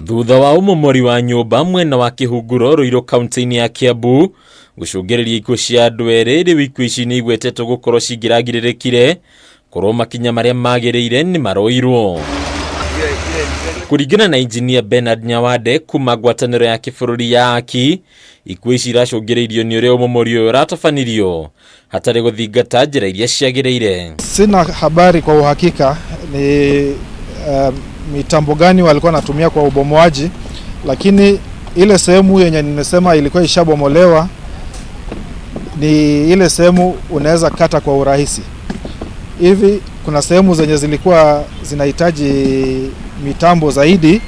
Thutha wa umomori wa nyumba mwena wa Kihunguro Ruiru kaunti-ini ya Kiambu gucungiriria ikuo cia andu eri riu ikuo ici ni igwetetwo gukorwo cingiragirirekire korwo makinya maria magiriire ni maroirwo. Kuringana na Engineer Bernard Nyawande kuma ngwataniro ya kibururi ya AKI, ikuo ici iracungiriirio ni uria umomori uyu uratafanirio hatari guthingata njira iria ciagiriire. Sina habari kwa uhakika ni mitambo gani walikuwa natumia kwa ubomoaji, lakini ile sehemu yenye nimesema ilikuwa ishabomolewa ni ile sehemu unaweza kata kwa urahisi. Hivi kuna sehemu zenye zilikuwa zinahitaji mitambo zaidi,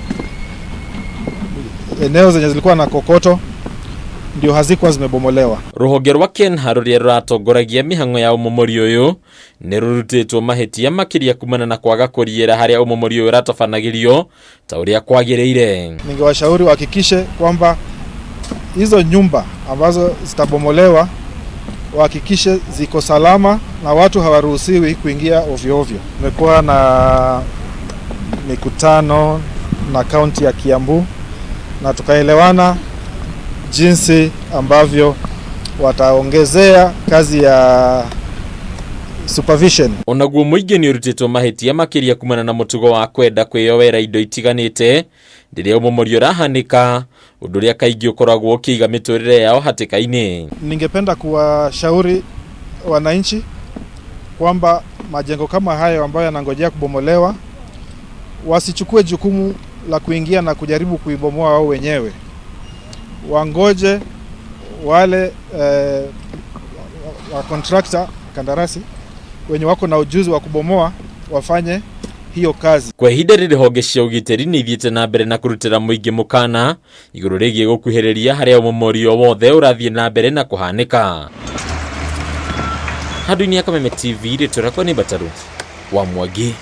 eneo zenye zilikuwa na kokoto ndio hazikuwa zimebomolewa. Ruhonge rwa KENHA ruria ruratongoragia mihango ya umomori uyu ni rurutitwo mahitia makiria kumana na kwaga kuriera haria umomori uyu uratafanagĩrio ta uria kwagiriire. Ningewashauri wahakikishe kwamba hizo nyumba ambazo zitabomolewa wahakikishe ziko salama na watu hawaruhusiwi kuingia ovyo ovyo. Tumekuwa na mikutano na kaunti ya Kiambu na tukaelewana jinsi ambavyo wataongezea kazi ya supervision. Onaguo muingi ni urutitwo mahitia makiria kumana na mutugo wa kwenda kwiyowera indo itiganite riria umomori urahanika, undu uria kaingi ukoragwo ukiiga miturire yao hatikaini. Ningependa kuwashauri wananchi kwamba majengo kama hayo ambayo yanangojea kubomolewa wasichukue jukumu la kuingia na kujaribu kuibomoa wao wenyewe. Wangoje wale wa contractor kandarasi wenye wako na ujuzi wa kubomoa wafanye hiyo kazi. Kwa ihinda riri honge cia ugitiri ni ithiete na mbere na kurutira muingi mukana iguru rigie gukuhiriria haria umomori o wothe urathie na mbere na kuhanika. Handũ-inĩ ya Kameme TV rĩtwa rĩakwa nĩ Bataru wa Mwangi.